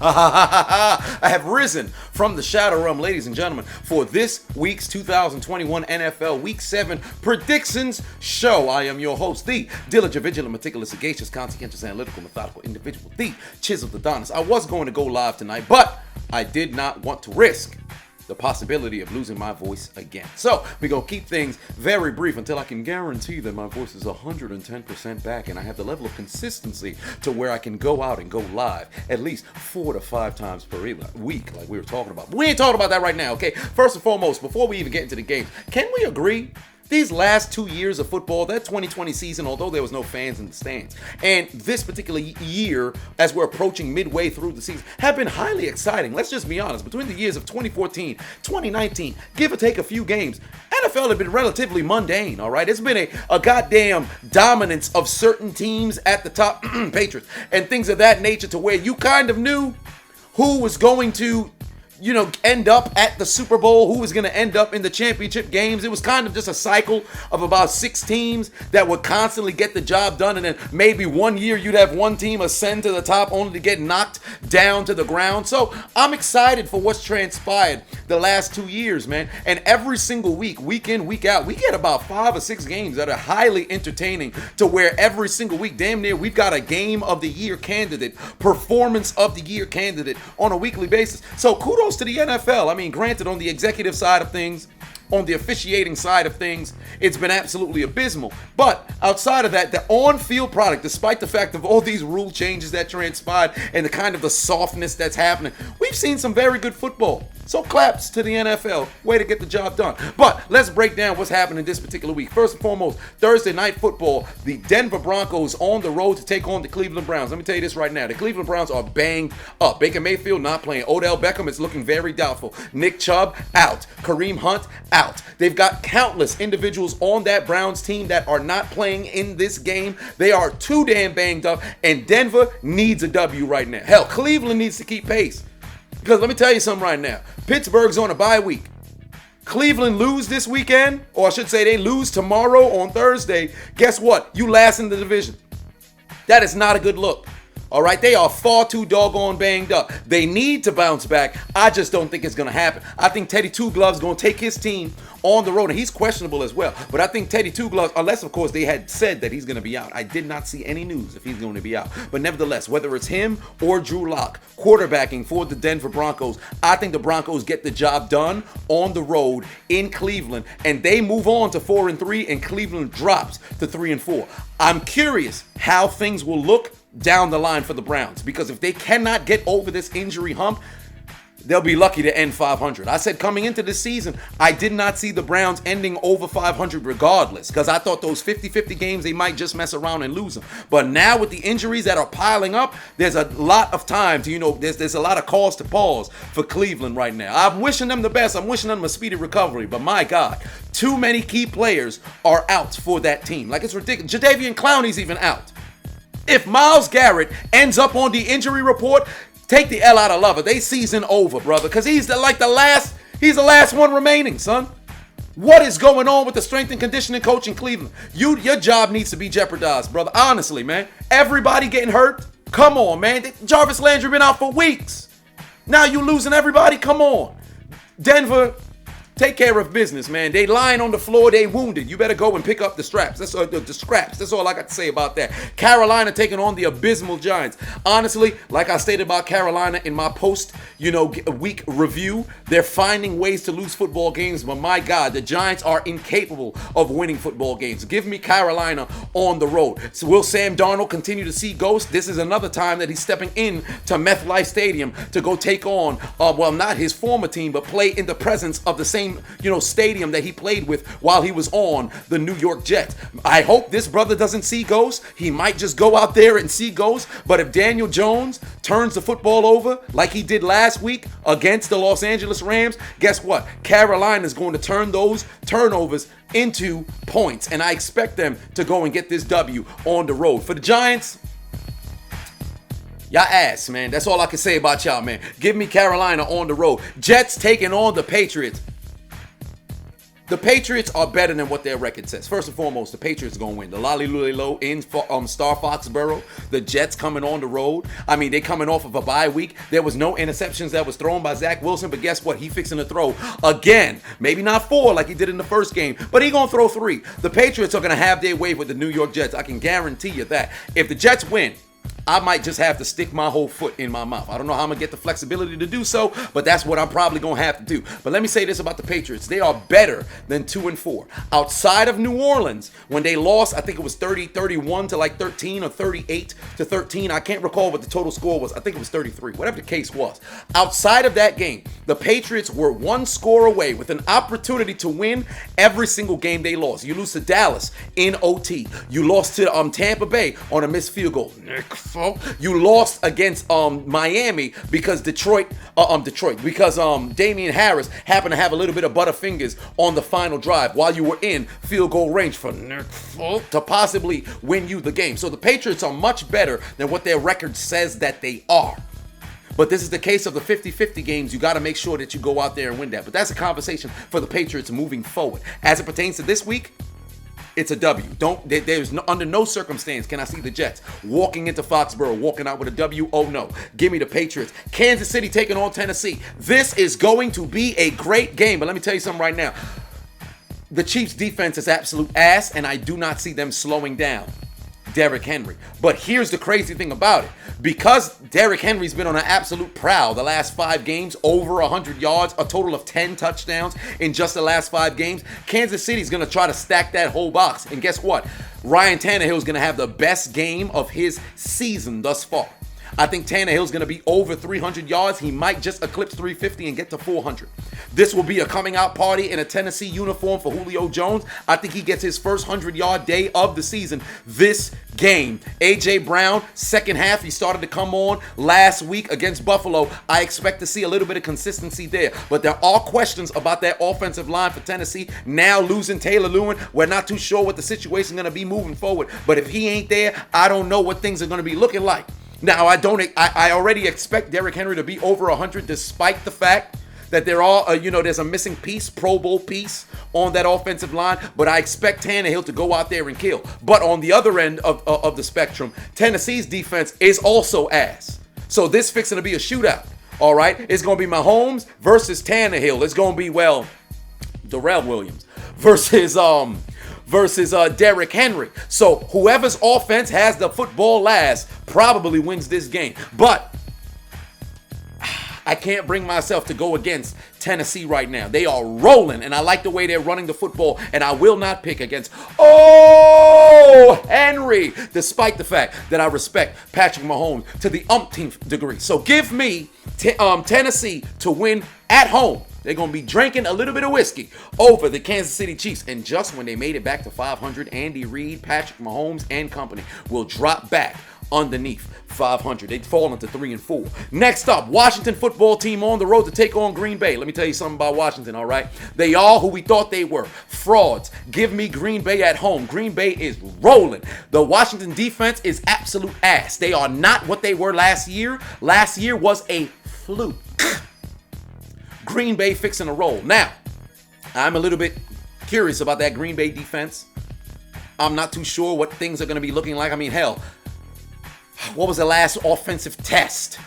I have risen from the shadow realm, ladies and gentlemen, for this week's 2021 NFL Week 7 Predictions Show. I am your host, the diligent, vigilant, meticulous, sagacious, conscientious, analytical, methodical individual, the Chiseled Adonis. I was going to go live tonight, but I did not want to risk the possibility of losing my voice again. So we're going to keep things very brief until I can guarantee that my voice is 110% back and I have the level of consistency to where I can go out and go live at least 4 to 5 times per week like we were talking about. But we ain't talking about that right now, okay? First and foremost, before we even get into the games, can we agree these last 2 years of football, that 2020 season, although there was no fans in the stands, and this particular year, as we're approaching midway through the season, have been highly exciting. Let's just be honest. Between the years of 2014, 2019, give or take a few games, NFL had been relatively mundane, all right? It's been a goddamn dominance of certain teams at the top, Patriots, and things of that nature to where you kind of knew who was going to end up at the Super Bowl, who was going to end up in the championship games. It was kind of just a cycle of about 6 teams that would constantly get the job done, and then maybe one year you'd have one team ascend to the top only to get knocked down to the ground. So I'm excited for what's transpired the last 2 years, man. And every single week, week in, week out, we get about 5 or 6 games that are highly entertaining to where every single week, damn near, we've got a game of the year candidate, performance of the year candidate on a weekly basis. So kudos to the NFL. I mean, granted, on the executive side of things, on the officiating side of things, it's been absolutely abysmal. But outside of that, the on-field product, despite the fact of all these rule changes that transpired and the kind of the softness that's happening, we've seen some very good football. So claps to the NFL. Way to get the job done. But let's break down what's happening this particular week. First and foremost, Thursday Night Football, the Denver Broncos on the road to take on the Cleveland Browns. Let me tell you this right now. The Cleveland Browns are banged up. Baker Mayfield not playing. Odell Beckham is looking very doubtful. Nick Chubb out. Kareem Hunt out. They've got countless individuals on that Browns team that are not playing in this game. They are too damn banged up, and Denver needs a W right now. Hell, Cleveland needs to keep pace. Because let me tell you something right now. Pittsburgh's on a bye week. Cleveland lose this weekend, or I should say they lose tomorrow on Thursday. Guess what? You last in the division. That is not a good look. All right, they are far too doggone banged up. They need to bounce back. I just don't think it's going to happen. I think Teddy Two Gloves going to take his team on the road, and he's questionable as well. But I think Teddy Two Gloves, unless, of course, they had said that he's going to be out. I did not see any news if he's going to be out. But nevertheless, whether it's him or Drew Lock quarterbacking for the Denver Broncos, I think the Broncos get the job done on the road in Cleveland, and they move on to 4-3, and Cleveland drops to 3-4. I'm curious how things will look down the line for the Browns, because if they cannot get over this injury hump, they'll be lucky to end 500. I said coming into this season, I did not see the Browns ending over 500 regardless, because I thought those 50-50 games, they might just mess around and lose them. But now with the injuries that are piling up, there's a lot of time to, there's a lot of cause to pause for Cleveland right now. I'm wishing them the best. I'm wishing them a speedy recovery. But my God, too many key players are out for that team. Like, it's ridiculous. Jadeveon Clowney's even out. If Myles Garrett ends up on the injury report, take the L out of Lover. They season over, brother, because he's the last one remaining, son. What is going on with the strength and conditioning coach in Cleveland? Your job needs to be jeopardized, brother. Honestly, man. Everybody getting hurt? Come on, man. Jarvis Landry been out for weeks. Now you losing everybody? Come on. Denver, take care of business, man. They lying on the floor. They wounded. You better go and pick up the straps. That's the scraps. That's all I got to say about that. Carolina taking on the abysmal Giants. Honestly, like I stated about Carolina in my post-week review, they're finding ways to lose football games. But my God, the Giants are incapable of winning football games. Give me Carolina on the road. So will Sam Darnold continue to see ghosts? This is another time that he's stepping in to MetLife Stadium to go take on, not his former team, but play in the presence of the same stadium that he played with while he was on the New York Jets. I hope this brother doesn't see ghosts. He might just go out there and see ghosts. But if Daniel Jones turns the football over like he did last week against the Los Angeles Rams, guess what? Carolina is going to turn those turnovers into points. And I expect them to go and get this W on the road. For the Giants, y'all ass, man. That's all I can say about y'all, man. Give me Carolina on the road. Jets taking on the Patriots. The Patriots are better than what their record says. First and foremost, the Patriots are going to win. The Lolly Lully Low in Star Foxborough. The Jets coming on the road. I mean, they coming off of a bye week. There was no interceptions that was thrown by Zach Wilson, but guess what? He fixing to throw again. Maybe not 4 like he did in the first game, but he going to throw 3. The Patriots are going to have their way with the New York Jets. I can guarantee you that. If the Jets win, I might just have to stick my whole foot in my mouth. I don't know how I'm going to get the flexibility to do so, but that's what I'm probably going to have to do. But let me say this about the Patriots. They are better than 2-4. Outside of New Orleans, when they lost, I think it was 30-31 to like 13 or 38-13. I can't recall what the total score was. I think it was 33, whatever the case was. Outside of that game, the Patriots were 1 score away with an opportunity to win every single game they lost. You lose to Dallas in OT. You lost to Tampa Bay on a missed field goal. You lost against Miami because because Damian Harris happened to have a little bit of butterfingers on the final drive while you were in field goal range for Nick Folk to possibly win you the game. So the Patriots are much better than what their record says that they are. But this is the case of the 50-50 games. You got to make sure that you go out there and win that. But that's a conversation for the Patriots moving forward. As it pertains to this week, it's a W. Under no circumstance can I see the Jets walking into Foxborough, walking out with a W. Oh no. Give me the Patriots. Kansas City taking on Tennessee. This is going to be a great game. But let me tell you something right now. The Chiefs' defense is absolute ass, and I do not see them slowing down Derrick Henry. But here's the crazy thing about it. Because Derrick Henry's been on an absolute prowl the last 5 games, over 100 yards, a total of 10 touchdowns in just the last 5 games, Kansas City's going to try to stack that whole box. And guess what? Ryan Tannehill's going to have the best game of his season thus far. I think Tannehill's going to be over 300 yards. He might just eclipse 350 and get to 400. This will be a coming out party in a Tennessee uniform for Julio Jones. I think he gets his first 100-yard day of the season this game. A.J. Brown, second half, he started to come on last week against Buffalo. I expect to see a little bit of consistency there. But there are questions about that offensive line for Tennessee. Now losing Taylor Lewin, we're not too sure what the situation is going to be moving forward. But if he ain't there, I don't know what things are going to be looking like. Now, I already expect Derrick Henry to be over 100 despite the fact that there's a missing piece, Pro Bowl piece on that offensive line, but I expect Tannehill to go out there and kill. But on the other end of the spectrum, Tennessee's defense is also ass. So this fixing to be a shootout, all right? It's going to be Mahomes versus Tannehill. It's going to be, Darrell Williams versus Derrick Henry. So whoever's offense has the football last probably wins this game. But I can't bring myself to go against Tennessee right now. They are rolling, and I like the way they're running the football, and I will not pick against Henry, despite the fact that I respect Patrick Mahomes to the umpteenth degree. So give me Tennessee to win at home. They're going to be drinking a little bit of whiskey over the Kansas City Chiefs. And just when they made it back to 500, Andy Reid, Patrick Mahomes, and company will drop back underneath 500. They'd fall into 3-4. Next up, Washington football team on the road to take on Green Bay. Let me tell you something about Washington, all right? They are who we thought they were. Frauds. Give me Green Bay at home. Green Bay is rolling. The Washington defense is absolute ass. They are not what they were last year. Last year was a fluke. Green Bay fixing a roll. Now, I'm a little bit curious about that Green Bay defense. I'm not too sure what things are going to be looking like. I mean, hell, what was the last offensive test?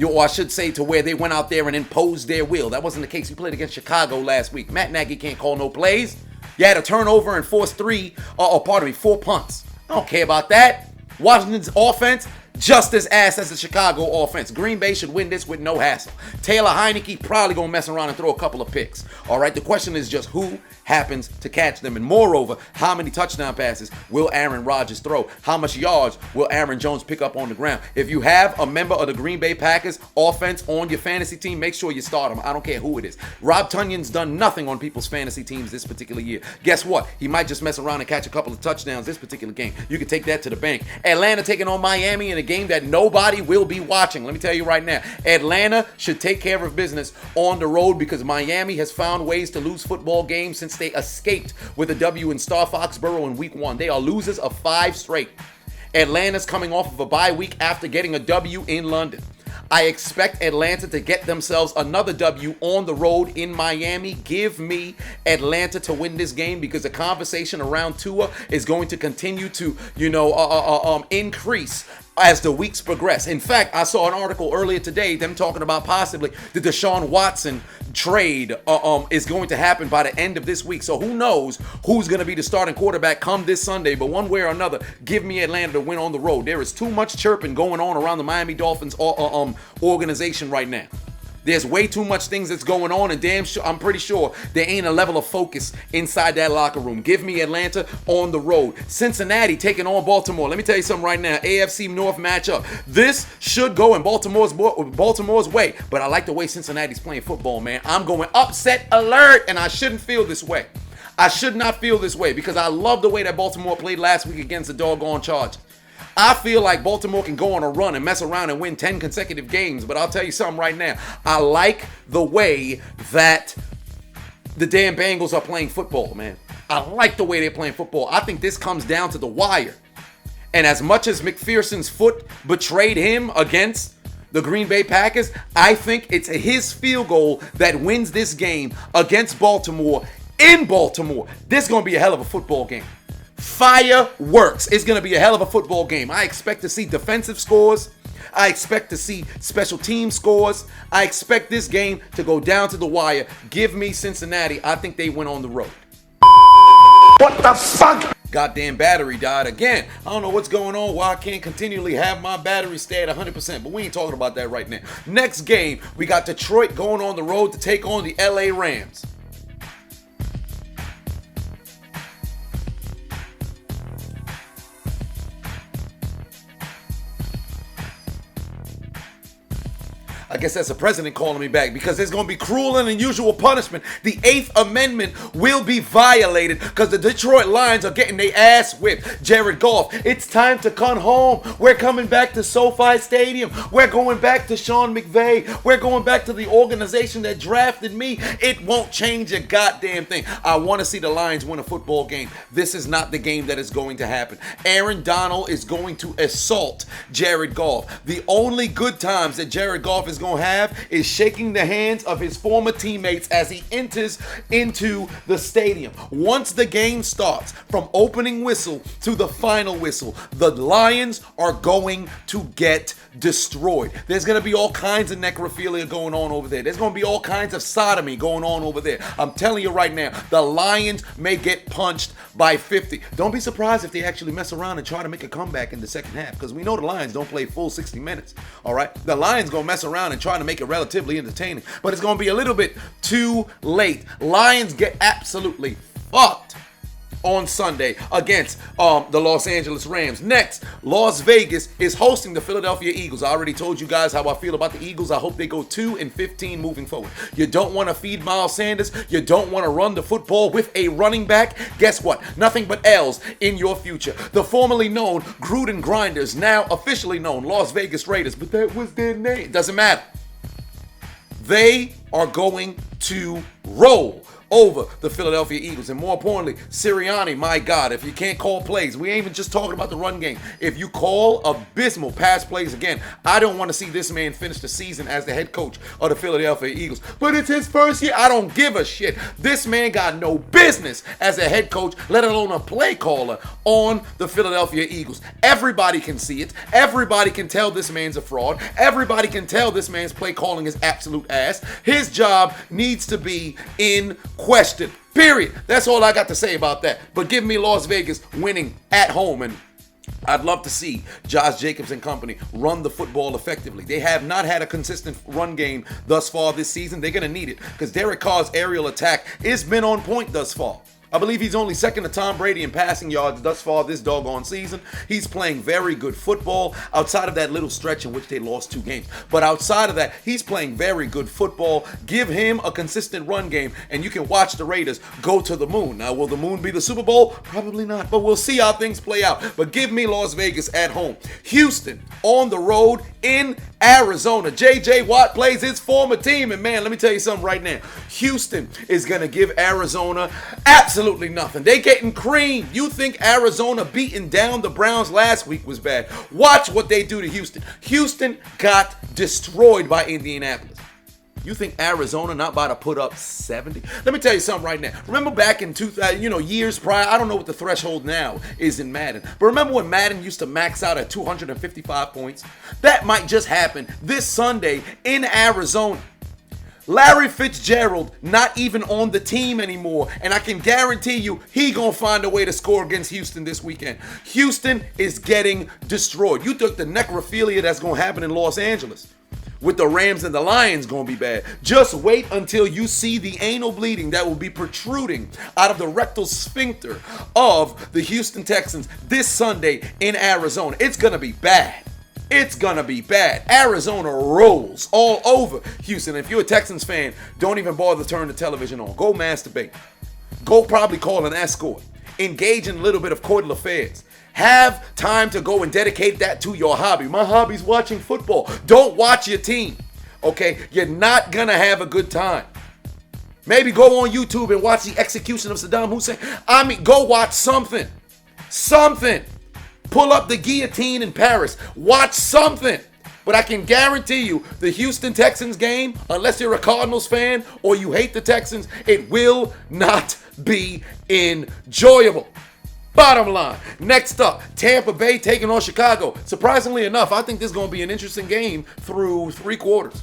Or I should say to where they went out there and imposed their will. That wasn't the case. We played against Chicago last week. Matt Nagy can't call no plays. You had a turnover and forced 4 punts. I don't care about that. Washington's offense, just as ass as the Chicago offense. Green Bay should win this with no hassle. Taylor Heineke probably going to mess around and throw a couple of picks. All right, the question is just who happens to catch them. And moreover, how many touchdown passes will Aaron Rodgers throw? How much yards will Aaron Jones pick up on the ground? If you have a member of the Green Bay Packers offense on your fantasy team, make sure you start him. I don't care who it is. Rob Tunyon's done nothing on people's fantasy teams this particular year. Guess what? He might just mess around and catch a couple of touchdowns this particular game. You can take that to the bank. Atlanta taking on Miami in a game that nobody will be watching. Let me tell you right now, Atlanta should take care of business on the road because Miami has found ways to lose football games since they escaped with a W in Star Foxborough in week 1. They are losers of 5 straight. Atlanta's coming off of a bye week after getting a W in London. I expect Atlanta to get themselves another W on the road in Miami. Give me Atlanta to win this game because the conversation around Tua is going to continue to, increase as the weeks progress. In fact, I saw an article earlier today, them talking about possibly the Deshaun Watson trade is going to happen by the end of this week. So who knows who's going to be the starting quarterback come this Sunday. But one way or another, give me Atlanta to win on the road. There is too much chirping going on around the Miami Dolphins organization right now. There's way too much things that's going on, and I'm pretty sure there ain't a level of focus inside that locker room. Give me Atlanta on the road. Cincinnati taking on Baltimore. Let me tell you something right now. AFC North matchup. This should go in Baltimore's way, but I like the way Cincinnati's playing football, man. I'm going upset alert, and I shouldn't feel this way. I should not feel this way because I love the way that Baltimore played last week against the doggone Chargers. I feel like Baltimore can go on a run and mess around and win 10 consecutive games. But I'll tell you something right now. I like the way that the damn Bengals are playing football, man. I like the way they're playing football. I think this comes down to the wire. And as much as McPherson's foot betrayed him against the Green Bay Packers, I think it's his field goal that wins this game against Baltimore in Baltimore. This is going to be a hell of a football game. Fireworks. It's going to be a hell of a football game. I expect to see defensive scores. I expect to see special team scores. I expect this game to go down to the wire. Give me Cincinnati. I think they win on the road. What the fuck? Goddamn battery died again. I don't know what's going on, why I can't continually have my battery stay at 100%, but we ain't talking about that right now. Next game, we got Detroit going on the road to take on the LA Rams. I guess that's the president calling me back because there's going to be cruel and unusual punishment. The 8th Amendment will be violated because the Detroit Lions are getting their ass whipped. Jared Goff, it's time to come home. We're coming back to SoFi Stadium. We're going back to Sean McVay. We're going back to the organization that drafted me. It won't change a goddamn thing. I want to see the Lions win a football game. This is not the game that is going to happen. Aaron Donald is going to assault Jared Goff. The only good times that Jared Goff is going to have is shaking the hands of his former teammates as he enters into the stadium. Once the game starts, from opening whistle to the final whistle, the Lions are going to get destroyed. There's going to be all kinds of necrophilia going on over there. There's going to be all kinds of sodomy going on over there. I'm telling you right now, the Lions may get punched by 50. Don't be surprised if they actually mess around and try to make a comeback in the second half because we know the Lions don't play full 60 minutes. All right? The Lions going to mess around and try to make it relatively entertaining, but it's going to be a little bit too late. Lions get absolutely fucked on Sunday against the Los Angeles Rams. Next, Las Vegas is hosting the Philadelphia Eagles. I already told you guys how I feel about the Eagles. I hope they go 2-15 moving forward. You don't want to feed Miles Sanders. You don't want to run the football with a running back. Guess what? Nothing but L's in your future. The formerly known Gruden Grinders, now officially known Las Vegas Raiders, but that was their name. Doesn't matter. They are going to roll over the Philadelphia Eagles. And more importantly, Sirianni, my God, if you can't call plays, we ain't even just talking about the run game. If you call abysmal pass plays again, I don't want to see this man finish the season as the head coach of the Philadelphia Eagles. But it's his first year. I don't give a shit. This man got no business as a head coach, let alone a play caller on the Philadelphia Eagles. Everybody can see it. Everybody can tell this man's a fraud. Everybody can tell this man's play calling is absolute ass. His job needs to be in question. Period. That's all I got to say about that. But give me Las Vegas winning at home, and I'd love to see Josh Jacobs and company run the football effectively. They have not had a consistent run game thus far this season. They're going to need it because Derek Carr's aerial attack has been on point thus far. I believe he's only second to Tom Brady in passing yards thus far this doggone season. He's playing very good football outside of that little stretch in which they lost 2 games. But outside of that, he's playing very good football. Give him a consistent run game, and you can watch the Raiders go to the moon. Now, will the moon be the Super Bowl? Probably not, but we'll see how things play out. But give me Las Vegas at home. Houston on the road in Arizona. J.J. Watt plays his former team, and man, let me tell you something right now. Houston is going to give Arizona absolutely Absolutely nothing. They getting creamed. You think Arizona beating down the Browns last week was bad. Watch what they do to Houston. Houston got destroyed by Indianapolis. You think Arizona not about to put up 70? Let me tell you something right now. Remember back in 2000, years prior, I don't know what the threshold now is in Madden, but remember when Madden used to max out at 255 points? That might just happen this Sunday in Arizona. Larry Fitzgerald not even on the team anymore, and I can guarantee you he gonna find a way to score against Houston this weekend. Houston is getting destroyed. You took the necrophilia that's gonna happen in Los Angeles with the Rams and the Lions gonna be bad. Just wait until you see the anal bleeding that will be protruding out of the rectal sphincter of the Houston Texans this Sunday in Arizona. It's gonna be bad. It's gonna be bad. Arizona rolls all over Houston. If you're a Texans fan, don't even bother to turn the television on. Go masturbate. Go probably call an escort. Engage in a little bit of coital affairs. Have time to go and dedicate that to your hobby. My hobby's watching football. Don't watch your team, okay? You're not gonna have a good time. Maybe go on YouTube and watch the execution of Saddam Hussein. Go watch something. Something. Pull up the guillotine in Paris. Watch something. But I can guarantee you, the Houston Texans game, unless you're a Cardinals fan or you hate the Texans, it will not be enjoyable. Bottom line. Next up, Tampa Bay taking on Chicago. Surprisingly enough, I think this is going to be an interesting game through 3 quarters.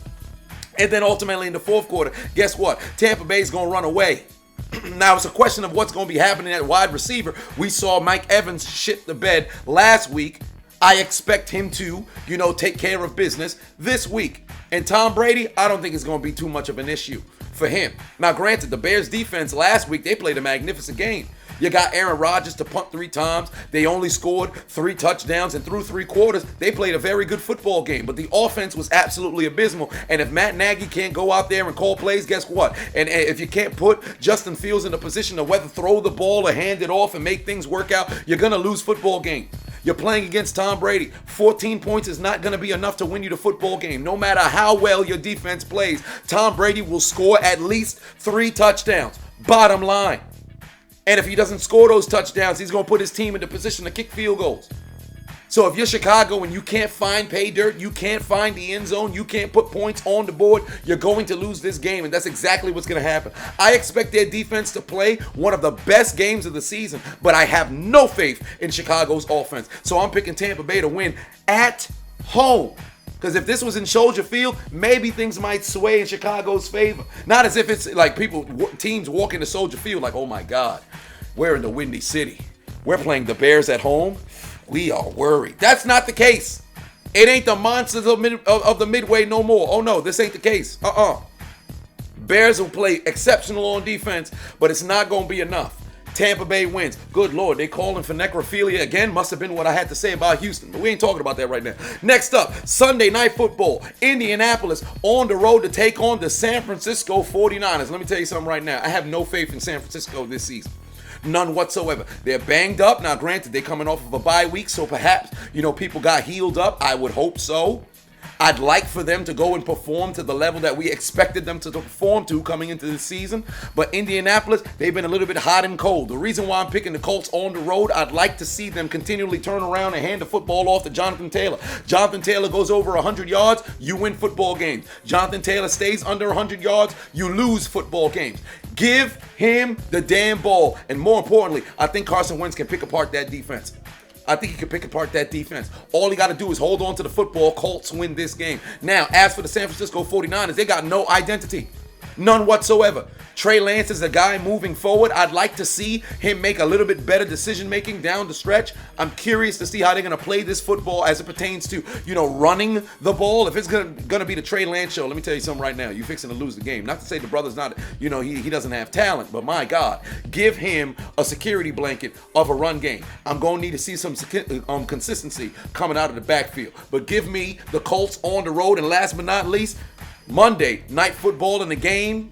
And then ultimately in the 4th quarter, guess what? Tampa Bay is going to run away. Now, it's a question of what's going to be happening at wide receiver. We saw Mike Evans shit the bed last week. I expect him to, take care of business this week. And Tom Brady, I don't think it's going to be too much of an issue for him. Now, granted, the Bears defense last week, they played a magnificent game. You got Aaron Rodgers to punt 3 times. They only scored 3 touchdowns, and through 3 quarters, they played a very good football game. But the offense was absolutely abysmal. And if Matt Nagy can't go out there and call plays, guess what? And if you can't put Justin Fields in a position to whether throw the ball or hand it off and make things work out, you're going to lose football games. You're playing against Tom Brady. 14 points is not going to be enough to win you the football game. No matter how well your defense plays, Tom Brady will score at least 3 touchdowns. Bottom line. And if he doesn't score those touchdowns, he's going to put his team into position to kick field goals. So if you're Chicago and you can't find pay dirt, you can't find the end zone, you can't put points on the board, you're going to lose this game. And that's exactly what's going to happen. I expect their defense to play one of the best games of the season, but I have no faith in Chicago's offense. So I'm picking Tampa Bay to win at home. Because if this was in Soldier Field, maybe things might sway in Chicago's favor. Not as if it's like teams walk into Soldier Field like, oh my God, we're in the Windy City. We're playing the Bears at home. We are worried. That's not the case. It ain't the monsters of the Midway no more. Oh no, this ain't the case. Bears will play exceptional on defense, but it's not going to be enough. Tampa Bay wins. Good Lord, they calling for necrophilia again. Must have been what I had to say about Houston, but we ain't talking about that right now. Next up, Sunday Night Football. Indianapolis on the road to take on the San Francisco 49ers. Let me tell you something right now. I have no faith in San Francisco this season. None whatsoever. They're banged up. Now, granted, they're coming off of a bye week, so perhaps, people got healed up. I would hope so. I'd like for them to go and perform to the level that we expected them to perform to coming into the season. But Indianapolis, they've been a little bit hot and cold. The reason why I'm picking the Colts on the road, I'd like to see them continually turn around and hand the football off to Jonathan Taylor. Jonathan Taylor goes over 100 yards, you win football games. Jonathan Taylor stays under 100 yards, you lose football games. Give him the damn ball. And more importantly, I think Carson Wentz can pick apart that defense. I think he can pick apart that defense. All he got to do is hold on to the football. Colts win this game. Now, as for the San Francisco 49ers, they got no identity. None whatsoever. Trey Lance is a guy moving forward. I'd like to see him make a little bit better decision-making down the stretch. I'm curious to see how they're going to play this football as it pertains to, running the ball. If it's going to be the Trey Lance show, let me tell you something right now. You're fixing to lose the game. Not to say the brother's not, he doesn't have talent, but my God, give him a security blanket of a run game. I'm going to need to see some consistency coming out of the backfield. But give me the Colts on the road. And last but not least, Monday Night Football in the game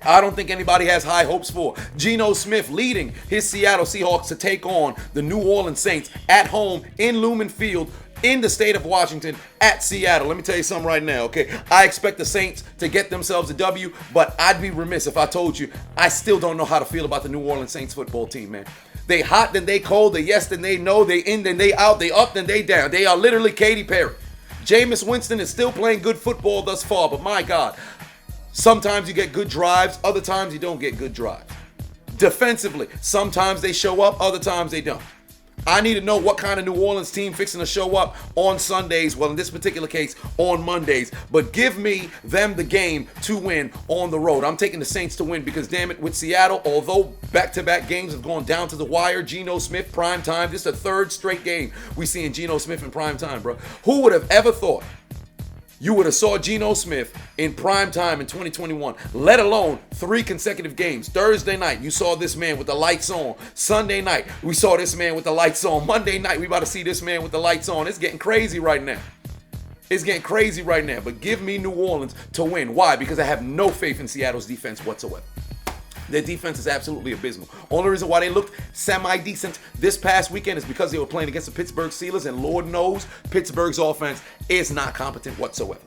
I don't think anybody has high hopes for. Geno Smith leading his Seattle Seahawks to take on the New Orleans Saints at home in Lumen Field in the state of Washington at Seattle. Let me tell you something right now, okay? I expect the Saints to get themselves a W, but I'd be remiss if I told you I still don't know how to feel about the New Orleans Saints football team, man. They hot, then they cold, they yes, then they no, they in, then they out, they up, then they down. They are literally Katy Perry. Jameis Winston is still playing good football thus far, but my God, sometimes you get good drives, other times you don't get good drives. Defensively, sometimes they show up, other times they don't. I need to know what kind of New Orleans team fixing to show up on Sundays, well, in this particular case, on Mondays. But give me them the game to win on the road. I'm taking the Saints to win because, damn it, with Seattle, although back-to-back games have gone down to the wire, Geno Smith, prime time, this is the third straight game we see in Geno Smith in prime time, bro. Who would have ever thought you would have saw Geno Smith in prime time in 2021, let alone 3 consecutive games? Thursday night, you saw this man with the lights on. Sunday night, we saw this man with the lights on. Monday night, we about to see this man with the lights on. It's getting crazy right now. It's getting crazy right now. But give me New Orleans to win. Why? Because I have no faith in Seattle's defense whatsoever. Their defense is absolutely abysmal. Only reason why they looked semi-decent this past weekend is because they were playing against the Pittsburgh Steelers, and Lord knows Pittsburgh's offense is not competent whatsoever.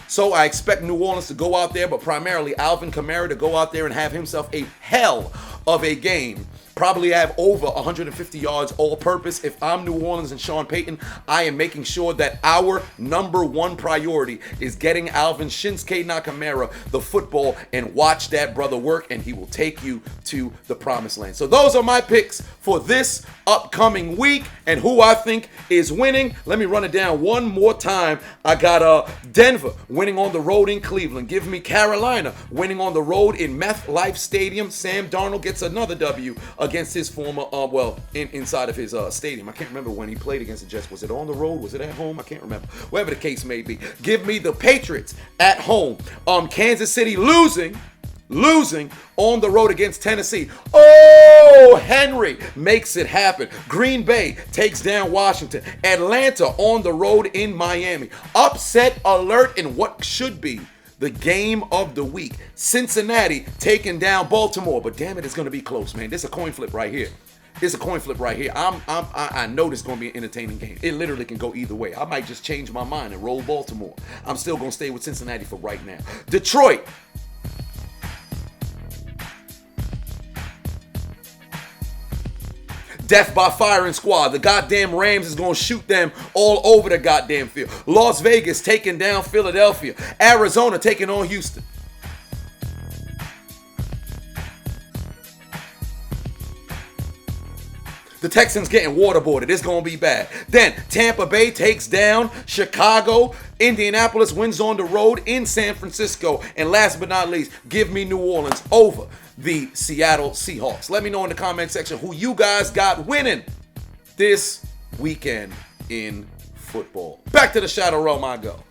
So I expect New Orleans to go out there, but primarily Alvin Kamara to go out there and have himself a hell of a game. Probably have over 150 yards all-purpose. If I'm New Orleans and Sean Payton, I am making sure that our number one priority is getting Alvin Shinsuke Nakamura the football and watch that brother work, and he will take you to the promised land. So those are my picks for this upcoming week and who I think is winning. Let me run it down one more time. I got Denver winning on the road in Cleveland. Give me Carolina winning on the road in MetLife Stadium. Sam Darnold gets another W against his former, inside of his stadium. I can't remember when he played against the Jets. Was it on the road? Was it at home? I can't remember. Whatever the case may be. Give me the Patriots at home. Kansas City losing on the road against Tennessee. Oh, Henry makes it happen. Green Bay takes down Washington. Atlanta on the road in Miami. Upset alert in what should be the game of the week. Cincinnati taking down Baltimore, but damn it, it's going to be close, man. This is a coin flip right here. It's a coin flip right here. I know this is going to be an entertaining game. It literally can go either way. I might just change my mind and roll Baltimore. I'm still going to stay with Cincinnati for right now. Detroit. Death by firing squad. The goddamn Rams is going to shoot them all over the goddamn field. Las Vegas taking down Philadelphia. Arizona taking on Houston. The Texans getting waterboarded. It's going to be bad. Then Tampa Bay takes down Chicago. Indianapolis wins on the road in San Francisco. And last but not least, give me New Orleans over the Seattle Seahawks. Let me know in the comment section who you guys got winning this weekend in football. Back to the Shadow Realm I go.